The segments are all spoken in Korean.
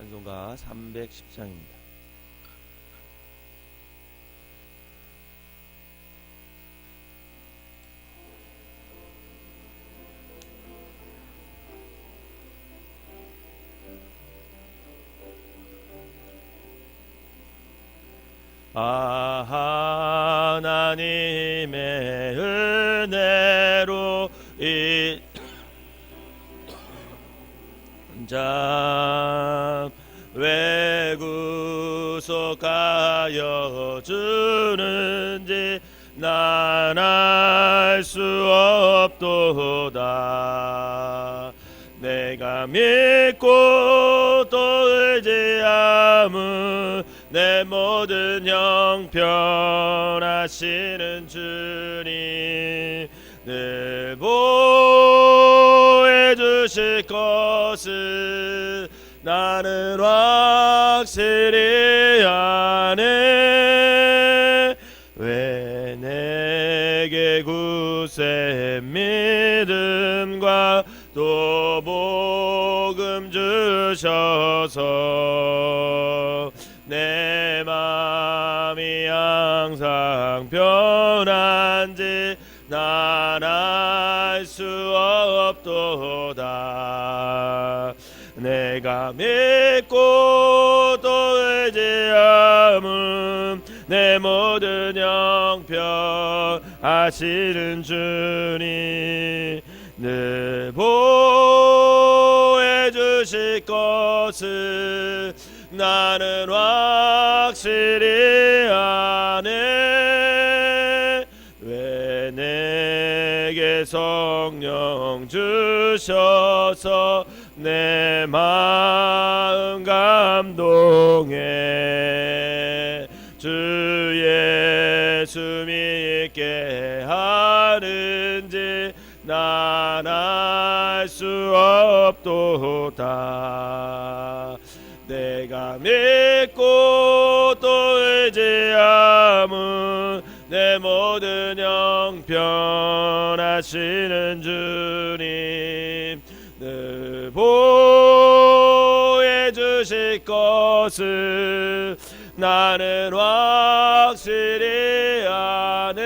찬송가 310장입니다. 하나님의 은혜로 인자 왜 구속하여 주는지 난 알 수 없도다. 내가 믿고 또 의지함은 내 모든 형편하시는 주님 늘 보호해 주실 것을 나는 확실히 아네. 왜 내게 굳세 믿음과 또 복음 주셔서 내 맘이 항상 변한지 난 알 수 없도다. 내가 믿고 또 의지함은 내 모든 형편 하시는 주님 늘 보호해 주실 것을 나는 확실히 아네. 왜 내게 성령 주셔서 내 마음 감동해 주 예수 믿게 하는지 난 알 수 없도다. 내가 믿고 또 의지함은 내 모든 형편 하시는 주님 늘 보호해 주실 것을 나는 확실히 아네.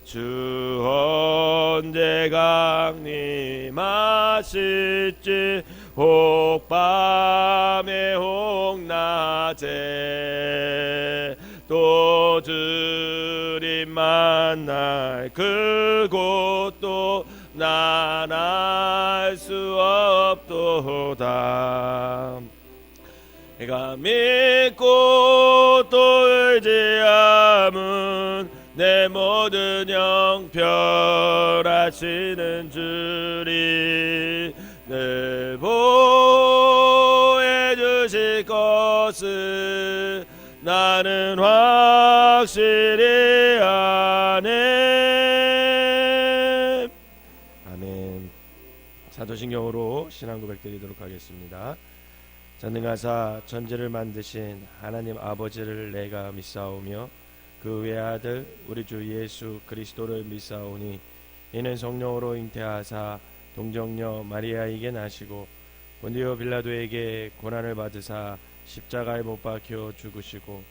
주 언제 강림하실지 혹 밤에 혹 낮에 또 주님 만날 그곳도 난 알 수 없도다. 내가 믿고 또 의지함은 내 모든 형편 하시는 주님 늘 보호해 주실 것을 나는 확실히 아네. 아멘. 사도신경으로 신앙 고백드리도록 하겠습니다. 전능하사 천지를 만드신 하나님 아버지를 내가 믿사오며 그 외아들 우리 주 예수 그리스도를 믿사오니 이는 성령으로 잉태하사 동정녀 마리아에게 나시고 본디오 빌라도에게 고난을 받으사 십자가에 못 박혀 죽으시고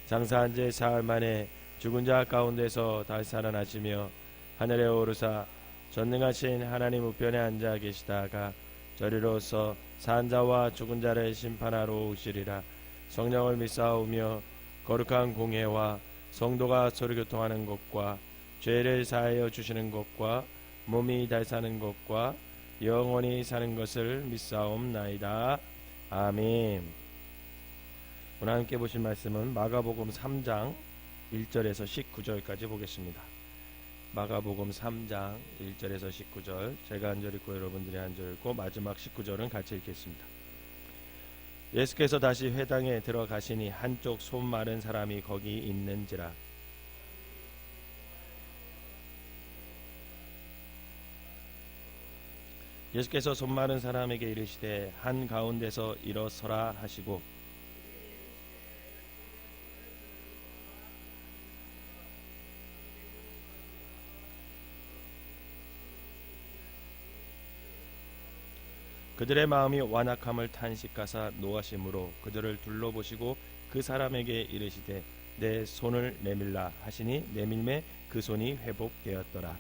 장사한 지 사흘 만에 죽은 자 가운데서 다시 살아나시며 하늘에 오르사 전능하신 하나님 우편에 앉아 계시다가 저리로서 산 자와 죽은 자를 심판하러 오시리라. 성령을 믿사오며 거룩한 공회와 성도가 서로 교통하는 것과 죄를 사하여 주시는 것과 몸이 다시 사는 것과 영원히 사는 것을 믿사옵나이다. 아멘. 오늘 함께 보실 말씀은 마가복음 3장 1절에서 19절까지 보겠습니다. 마가복음 3장 1절에서 19절 제가 한 절 읽고 여러분들이 한 절 읽고 마지막 19절은 같이 읽겠습니다. 예수께서 다시 회당에 들어가시니 한쪽 손 마른 사람이 거기 있는지라. 예수께서 손 마른 사람에게 이르시되 한 가운데서 일어서라 하시고 그들의 마음이 완악함을 탄식하사 노하심으로 그들을 둘러보시고 그 사람에게 이르시되 내 손을 내밀라 하시니 내밀매 그 손이 회복되었더라.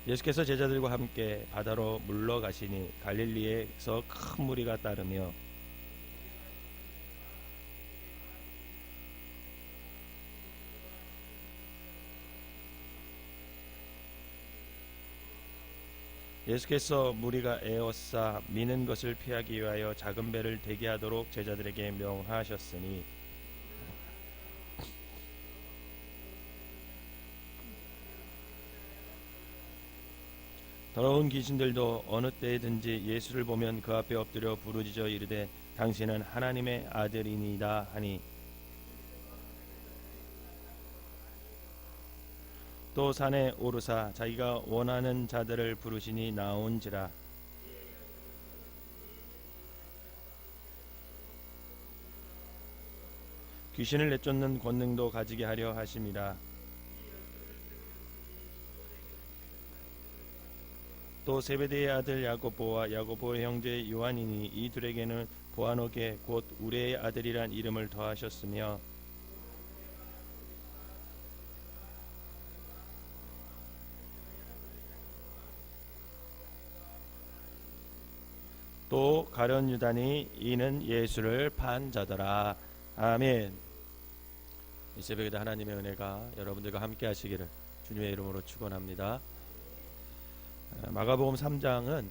예수께서 제자들과 함께 바다로 물러가시니 갈릴리에서 큰 무리가 따르며 예수께서 무리가 에워싸 미는 것을 피하기 위하여 작은 배를 대기하도록 제자들에게 명하셨으니 더러운 귀신들도 어느 때든지 예수를 보면 그 앞에 엎드려 부르짖어 이르되 당신은 하나님의 아들이니이다 하니 또 산에 오르사 자기가 원하는 자들을 부르시니 나온지라. 귀신을 내쫓는 권능도 가지게 하려 하심이라. 또 세베대의 아들 야고보와 야고보의 형제 요한이니 이 둘에게는 보아노게 곧 우레의 아들이란 이름을 더하셨으며 또 가룟 유다니 이는 예수를 판 자더라. 아멘. 이 새벽에도 하나님의 은혜가 여러분들과 함께 하시기를 주님의 이름으로 축원합니다. 마가복음 3장은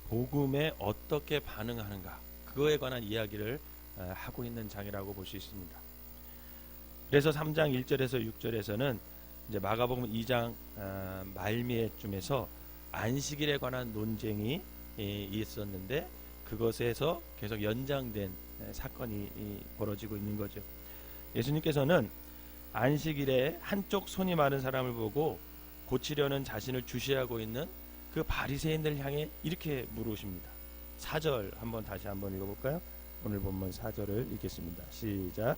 복음에 어떻게 반응하는가 그거에 관한 이야기를 하고 있는 장이라고 볼 수 있습니다. 그래서 3장 1절에서 6절에서는 이제 마가복음 2장 말미에쯤에서 안식일에 관한 논쟁이 있었는데 그것에서 계속 연장된 사건이 벌어지고 있는 거죠. 예수님께서는 안식일에 한쪽 손이 마른 사람을 보고 고치려는 자신을 주시하고 있는 그 바리새인들 향해 이렇게 물으십니다. 4절 다시 한번 읽어볼까요? 오늘 본문 4절을 읽겠습니다. 시작.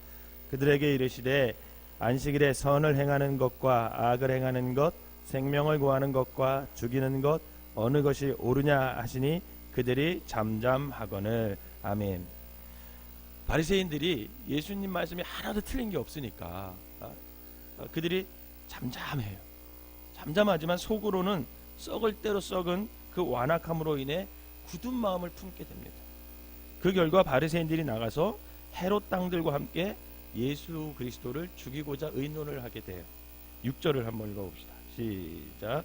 그들에게 이르시되 안식일에 선을 행하는 것과 악을 행하는 것, 생명을 구하는 것과 죽이는 것 어느 것이 옳으냐 하시니 그들이 잠잠하거늘. 아멘. 바리새인들이 예수님 말씀이 하나도 틀린 게 없으니까 그들이 잠잠해요. 잠잠하지만 속으로는 썩을 대로 썩은 그 완악함으로 인해 굳은 마음을 품게 됩니다. 그 결과 바리새인들이 나가서 헤롯 당들과 함께 예수 그리스도를 죽이고자 의논을 하게 돼요. 6절을 한번 읽어봅시다. 시작.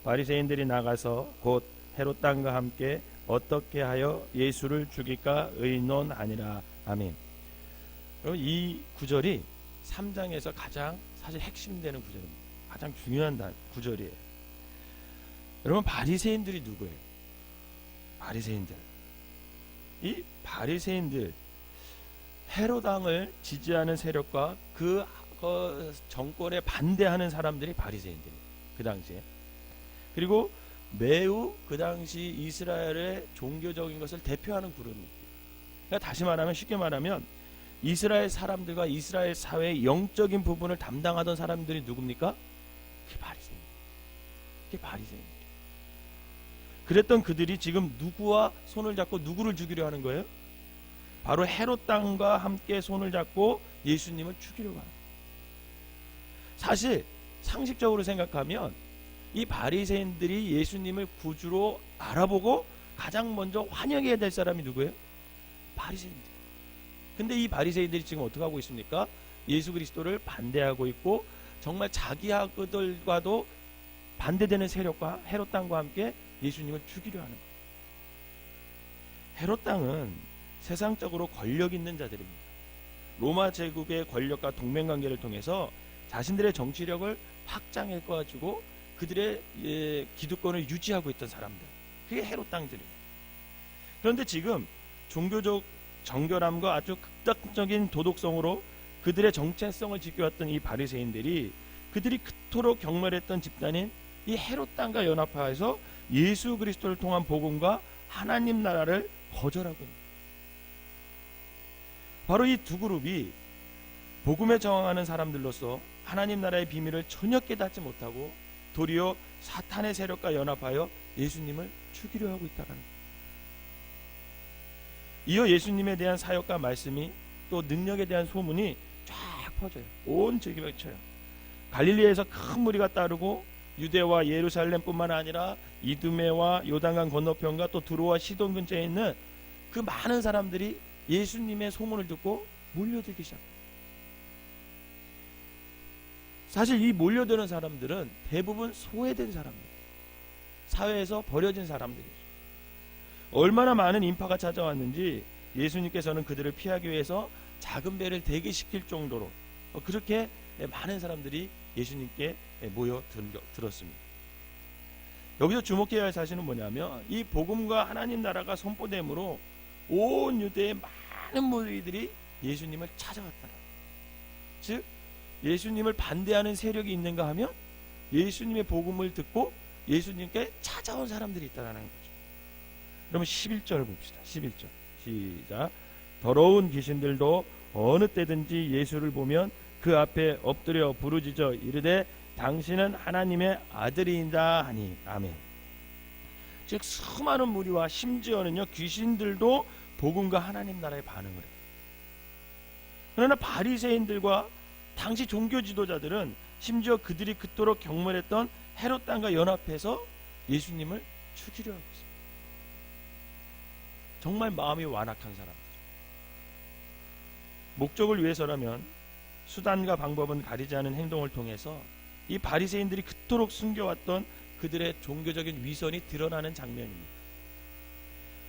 바리새인들이 나가서 곧 헤롯 당과 함께 어떻게 하여 예수를 죽일까 의논하니라. 아멘. 이 구절이 3장에서 가장 사실 핵심되는 구절입니다. 가장 중요한 구절이에요. 여러분, 바리새인들이 누구예요? 바리새인들. 이 바리새인들, 헤롯 왕을 지지하는 세력과 그 정권에 반대하는 사람들이 바리새인들이에요. 그 당시에. 그리고 매우 그 당시 이스라엘의 종교적인 것을 대표하는 그룹입니다. 그러니까 다시 말하면, 쉽게 말하면 이스라엘 사람들과 이스라엘 사회의 영적인 부분을 담당하던 사람들이 누굽니까? 그게 바리새인. 그게 바리새인. 그랬던 그들이 지금 누구와 손을 잡고 누구를 죽이려 하는 거예요? 바로 헤롯 당과 함께 손을 잡고 예수님을 죽이려고 하는 거예요. 사실 상식적으로 생각하면 이 바리새인들이 예수님을 구주로 알아보고 가장 먼저 환영해야 될 사람이 누구예요? 바리새인들. 근데 이 바리새인들이 지금 어떻게 하고 있습니까? 예수 그리스도를 반대하고 있고 정말 자기하고들과도 반대되는 세력과 헤롯 당과 함께 예수님을 죽이려 하는 거예요. 헤롯 당은 세상적으로 권력 있는 자들입니다. 로마 제국의 권력과 동맹관계를 통해서 자신들의 정치력을 확장해가지고 그들의 기득권을 유지하고 있던 사람들, 그게 헤롯 당들이에요. 그런데 지금 종교적 정결함과 아주 극단적인 도덕성으로 그들의 정체성을 지켜왔던 이 바리새인들이 그들이 그토록 경멸했던 집단인 이 헤롯 당과 연합하여서 예수 그리스도를 통한 복음과 하나님 나라를 거절하고 있습니다. 바로 이 두 그룹이 복음에 저항하는 사람들로서 하나님 나라의 비밀을 전혀 깨닫지 못하고 도리어 사탄의 세력과 연합하여 예수님을 죽이려 하고 있다는 거예요. 이어 예수님에 대한 사역과 말씀이 또 능력에 대한 소문이 쫙 퍼져요. 온 지역에 쳐요. 갈릴리에서 큰 무리가 따르고 유대와 예루살렘뿐만 아니라 이두메와 요단강 건너편과 또 두로와 시돈 근처에 있는 그 많은 사람들이 예수님의 소문을 듣고 몰려들기 시작합니다. 사실 이 몰려드는 사람들은 대부분 소외된 사람들, 사회에서 버려진 사람들이죠. 얼마나 많은 인파가 찾아왔는지 예수님께서는 그들을 피하기 위해서 작은 배를 대기시킬 정도로 그렇게 많은 사람들이 예수님께 모여들었습니다. 여기서 주목해야 할 사실은 뭐냐면 이 복음과 하나님 나라가 선포됨으로 온 유대의 많은 무리들이 예수님을 찾아왔다는, 즉 예수님을 반대하는 세력이 있는가 하면 예수님의 복음을 듣고 예수님께 찾아온 사람들이 있다는 거죠. 그러면 11절 봅시다. 11절 시작. 더러운 귀신들도 어느 때든지 예수를 보면 그 앞에 엎드려 부르짖어 이르되 당신은 하나님의 아들이다 하니. 아멘. 즉 수많은 무리와 심지어는요 귀신들도 복음과 하나님 나라에 반응을 해요. 그러나 바리새인들과 당시 종교 지도자들은 심지어 그들이 그토록 경멸했던 헤롯 땅과 연합해서 예수님을 죽이려 하고 있습니다. 정말 마음이 완악한 사람들. 목적을 위해서라면 수단과 방법은 가리지 않은 행동을 통해서 이 바리새인들이 그토록 숨겨왔던 그들의 종교적인 위선이 드러나는 장면입니다.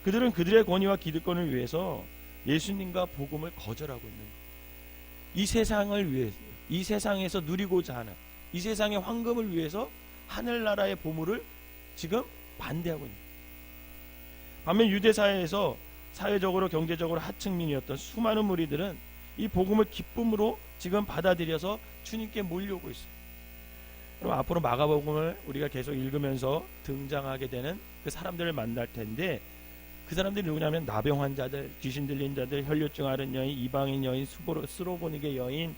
그들은 그들의 권위와 기득권을 위해서 예수님과 복음을 거절하고 있는 거예요. 이 세상을 위해서, 이 세상에서 누리고자 하는, 이 세상의 황금을 위해서 하늘나라의 보물을 지금 반대하고 있는 거예요. 반면 유대 사회에서 사회적으로 경제적으로 하층민이었던 수많은 무리들은 이 복음을 기쁨으로 지금 받아들여서 주님께 몰려오고 있어요. 그럼 앞으로 마가복음을 우리가 계속 읽으면서 등장하게 되는 그 사람들을 만날 텐데, 그 사람들이 누구냐면 나병 환자들, 귀신 들린 자들, 혈류증 앓은 여인, 이방인 여인, 스로보니게 여인,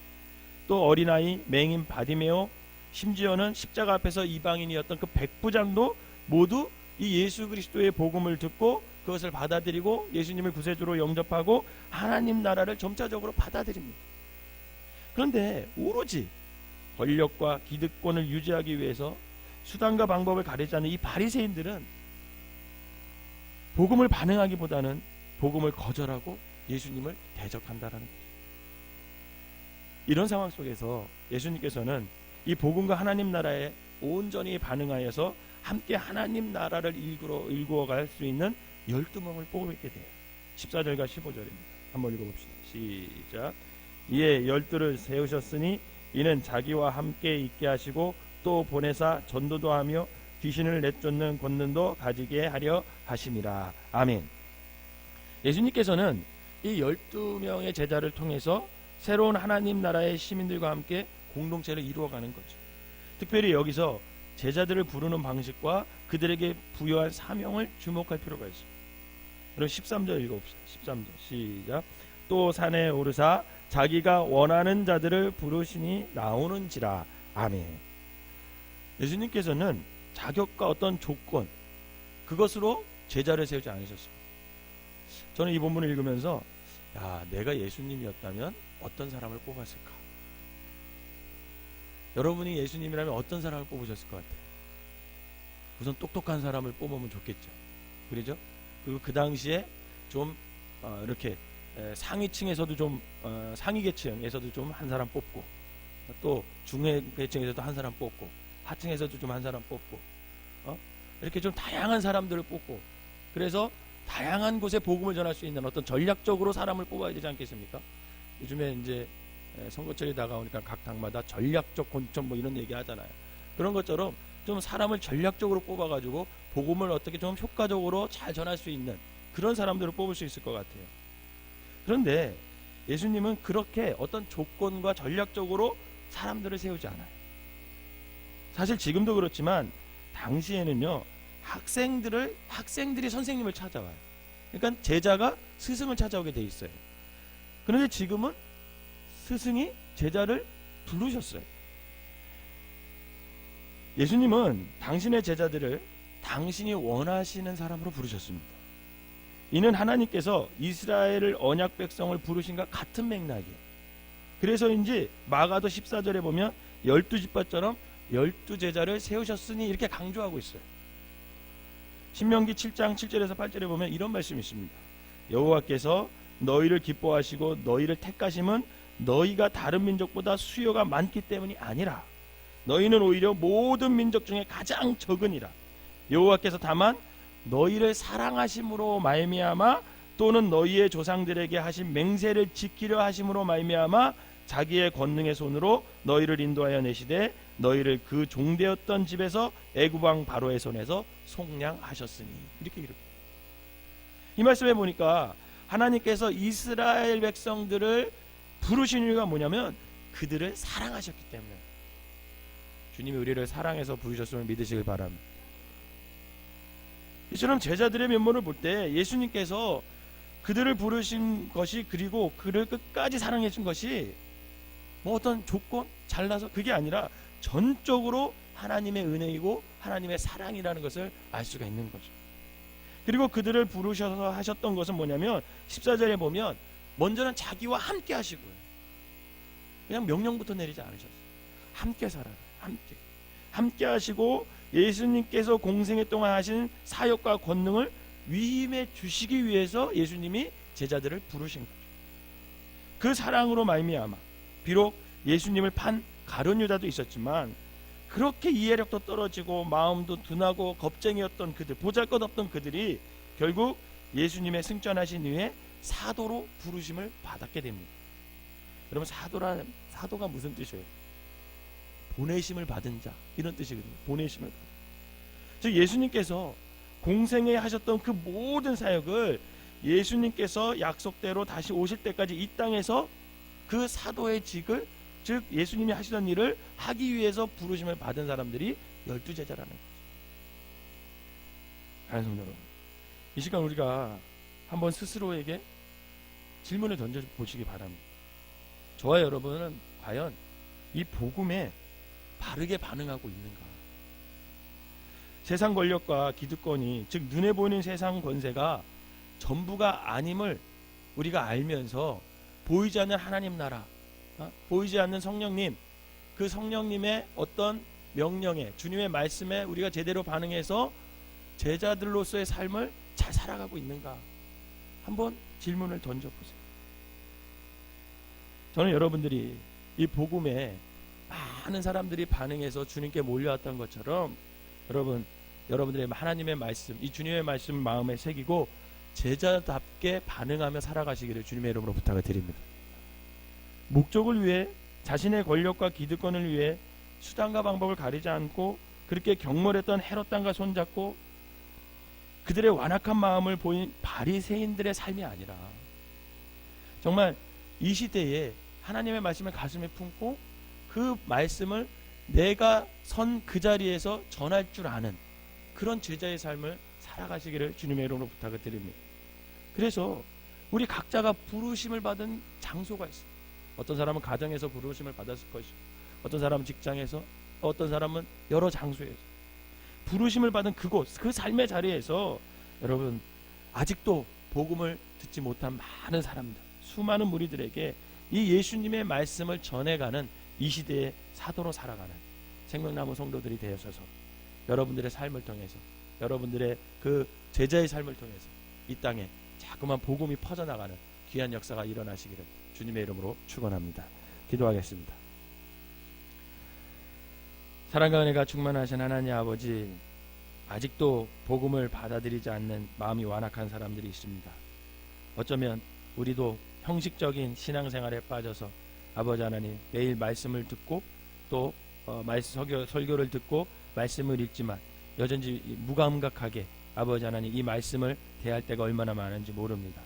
또 어린아이, 맹인 바디메오, 심지어는 십자가 앞에서 이방인이었던 그 백부장도 모두 이 예수 그리스도의 복음을 듣고 그것을 받아들이고 예수님을 구세주로 영접하고 하나님 나라를 점차적으로 받아들입니다. 그런데 오로지 권력과 기득권을 유지하기 위해서 수단과 방법을 가리지 않는 이 바리새인들은 복음을 반응하기보다는 복음을 거절하고 예수님을 대적한다라는 거죠. 이런 상황 속에서 예수님께서는 이 복음과 하나님 나라에 온전히 반응하여서 함께 하나님 나라를 일구어갈 수 있는 12명을 뽑게 돼요. 14절과 15절입니다. 한번 읽어봅시다. 시작. 이에 12를 세우셨으니 이는 자기와 함께 있게 하시고 또 보내사 전도도 하며 귀신을 내쫓는 권능도 가지게 하려 하심이라. 아멘. 예수님께서는 이 12명의 제자를 통해서 새로운 하나님 나라의 시민들과 함께 공동체를 이루어가는 거죠. 특별히 여기서 제자들을 부르는 방식과 그들에게 부여한 사명을 주목할 필요가 있습니다. 그럼 13절 읽어봅시다. 13절 시작. 또 산에 오르사 자기가 원하는 자들을 부르시니 나오는지라. 아멘. 예수님께서는 자격과 어떤 조건, 그것으로 제자를 세우지 않으셨습니다. 저는 이 본문을 읽으면서 내가 예수님이었다면 어떤 사람을 뽑았을까? 여러분이 예수님이라면 어떤 사람을 뽑으셨을 것 같아요? 우선 똑똑한 사람을 뽑으면 좋겠죠. 그러죠? 그리고 그 당시에 좀 이렇게 상위층에서도 좀 상위 계층에서도 좀 한 사람 뽑고, 또 중위 계층에서도 한 사람 뽑고, 하층에서도 좀 한 사람 뽑고, 이렇게 좀 다양한 사람들을 뽑고, 그래서 다양한 곳에 복음을 전할 수 있는 어떤 전략적으로 사람을 뽑아야 되지 않겠습니까? 요즘에 이제 선거철이 다가오니까 각 당마다 전략적 권총 뭐 이런 얘기 하잖아요. 그런 것처럼 좀 사람을 전략적으로 뽑아가지고 복음을 어떻게 좀 효과적으로 잘 전할 수 있는 그런 사람들을 뽑을 수 있을 것 같아요. 그런데 예수님은 그렇게 어떤 조건과 전략적으로 사람들을 세우지 않아요. 사실 지금도 그렇지만 당시에는요, 학생들이 선생님을 찾아와요. 그러니까 제자가 스승을 찾아오게 돼 있어요. 그런데 지금은 스승이 제자를 부르셨어요. 예수님은 당신의 제자들을 당신이 원하시는 사람으로 부르셨습니다. 이는 하나님께서 이스라엘을 언약 백성을 부르신과 같은 맥락이에요. 그래서인지 마가도 14절에 보면 12지파처럼 12제자를 세우셨으니 이렇게 강조하고 있어요. 신명기 7장 7절에서 8절에 보면 이런 말씀이 있습니다. 여호와께서 너희를 기뻐하시고 너희를 택하심은 너희가 다른 민족보다 수요가 많기 때문이 아니라 너희는 오히려 모든 민족 중에 가장 적으니라. 여호와께서 다만 너희를 사랑하심으로 말미암아 또는 너희의 조상들에게 하신 맹세를 지키려 하심으로 말미암아 자기의 권능의 손으로 너희를 인도하여 내시되 너희를 그 종되었던 집에서 애굽 왕 바로의 손에서 속량하셨으니 이렇게 기록해요. 이 말씀에 보니까 하나님께서 이스라엘 백성들을 부르신 이유가 뭐냐면 그들을 사랑하셨기 때문에. 주님이 우리를 사랑해서 부르셨음을 믿으시길 바랍니다. 이처럼 제자들의 면모를 볼 때 예수님께서 그들을 부르신 것이 그리고 그를 끝까지 사랑해 준 것이 뭐 어떤 조건 잘나서 그게 아니라 전적으로 하나님의 은혜이고 하나님의 사랑이라는 것을 알 수가 있는 거죠. 그리고 그들을 부르셔서 하셨던 것은 뭐냐면 14절에 보면 먼저는 자기와 함께 하시고요. 그냥 명령부터 내리지 않으셨어요. 함께 살아라. 함께 하시고 예수님께서 공생애 동안 하신 사역과 권능을 위임해 주시기 위해서 예수님이 제자들을 부르신 거죠. 그 사랑으로 말미암아 비록 예수님을 판 가룟 유다도 있었지만 그렇게 이해력도 떨어지고 마음도 둔하고 겁쟁이였던 그들, 보잘것없던 그들이 결국 예수님의 승천하신 후에 사도로 부르심을 받았게 됩니다. 여러분, 사도가 무슨 뜻이에요? 보내심을 받은 자, 이런 뜻이거든요. 보내심을 받은 자. 즉 예수님께서 공생에 하셨던 그 모든 사역을 예수님께서 약속대로 다시 오실 때까지 이 땅에서 그 사도의 직을, 즉 예수님이 하시던 일을 하기 위해서 부르심을 받은 사람들이 12제자라는 거죠. 사랑하는 여러분, 이 시간 우리가 한번 스스로에게 질문을 던져보시기 바랍니다. 저와 여러분은 과연 이 복음에 바르게 반응하고 있는가? 세상 권력과 기득권이, 즉 눈에 보이는 세상 권세가 전부가 아님을 우리가 알면서 보이지 않는 하나님 나라, 보이지 않는 성령님, 그 성령님의 어떤 명령에, 주님의 말씀에 우리가 제대로 반응해서 제자들로서의 삶을 잘 살아가고 있는가? 한번 질문을 던져보세요. 저는 여러분들이 이 복음에 많은 사람들이 반응해서 주님께 몰려왔던 것처럼 여러분들의 하나님의 말씀, 이 주님의 말씀 마음에 새기고 제자답게 반응하며 살아가시기를 주님의 이름으로 부탁을 드립니다. 목적을 위해, 자신의 권력과 기득권을 위해 수단과 방법을 가리지 않고 그렇게 경멸했던 헤롯 땅과 손잡고 그들의 완악한 마음을 보인 바리새인들의 삶이 아니라 정말 이 시대에 하나님의 말씀을 가슴에 품고 그 말씀을 내가 선 그 자리에서 전할 줄 아는 그런 제자의 삶을 살아가시기를 주님의 이름으로 부탁을 드립니다. 그래서 우리 각자가 부르심을 받은 장소가 있어요. 어떤 사람은 가정에서 부르심을 받았을 것이고, 어떤 사람은 직장에서, 어떤 사람은 여러 장소에서 부르심을 받은 그곳, 그 삶의 자리에서 여러분 아직도 복음을 듣지 못한 많은 사람들, 수많은 무리들에게 이 예수님의 말씀을 전해가는 이 시대의 사도로 살아가는 생명나무 성도들이 되어서서 여러분들의 삶을 통해서, 여러분들의 그 제자의 삶을 통해서 이 땅에 자꾸만 복음이 퍼져나가는 귀한 역사가 일어나시기를 주님의 이름으로 축원합니다. 기도하겠습니다. 사랑과 은혜가 충만하신 하나님 아버지, 아직도 복음을 받아들이지 않는 마음이 완악한 사람들이 있습니다. 어쩌면 우리도 형식적인 신앙생활에 빠져서 아버지 하나님 매일 말씀을 듣고 또 설교를 듣고 말씀을 읽지만 여전히 무감각하게 아버지 하나님 이 말씀을 대할 때가 얼마나 많은지 모릅니다.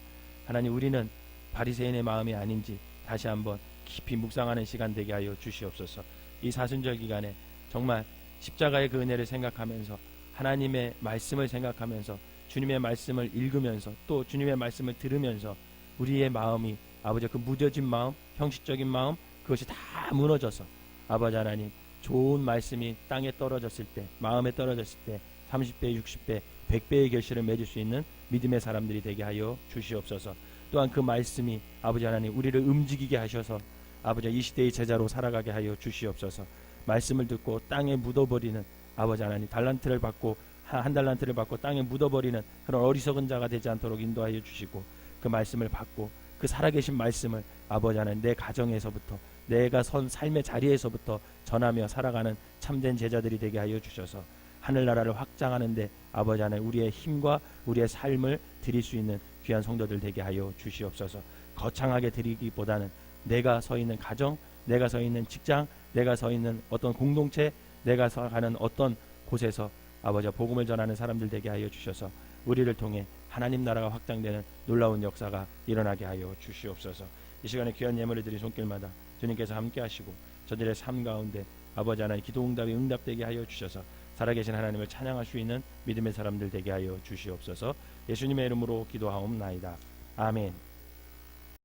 하나님, 우리는 바리새인의 마음이 아닌지 다시 한번 깊이 묵상하는 시간 되게 하여 주시옵소서. 이 사순절 기간에 정말 십자가의 그 은혜를 생각하면서 하나님의 말씀을 생각하면서 주님의 말씀을 읽으면서 또 주님의 말씀을 들으면서 우리의 마음이 아버지 그 무뎌진 마음, 형식적인 마음, 그것이 다 무너져서 아버지 하나님 좋은 말씀이 땅에 떨어졌을 때, 마음에 떨어졌을 때 30배, 60배, 100배의 결실을 맺을 수 있는 믿음의 사람들이 되게 하여 주시옵소서. 또한 그 말씀이 아버지 하나님 우리를 움직이게 하셔서 아버지 이 시대의 제자로 살아가게 하여 주시옵소서. 말씀을 듣고 땅에 묻어버리는 아버지 하나님 달란트를 받고 한 달란트를 받고 땅에 묻어버리는 그런 어리석은 자가 되지 않도록 인도하여 주시고, 그 말씀을 받고 그 살아계신 말씀을 아버지 하나님 내 가정에서부터 내가 선 삶의 자리에서부터 전하며 살아가는 참된 제자들이 되게 하여 주셔서 하늘나라를 확장하는데 아버지 하나님 우리의 힘과 우리의 삶을 드릴 수 있는 귀한 성도들 되게 하여 주시옵소서. 거창하게 드리기보다는 내가 서 있는 가정, 내가 서 있는 직장, 내가 서 있는 어떤 공동체, 내가 서 가는 어떤 곳에서 아버지 복음을 전하는 사람들 되게 하여 주셔서 우리를 통해 하나님 나라가 확장되는 놀라운 역사가 일어나게 하여 주시옵소서. 이 시간에 귀한 예물을 드린 손길마다 주님께서 함께 하시고 저들의 삶 가운데 아버지 하나님 기도 응답이 응답되게 하여 주셔서 살아계신 하나님을 찬양할 수 있는 믿음의 사람들 되게 하여 주시옵소서. 예수님의 이름으로 기도하옵나이다. 아멘.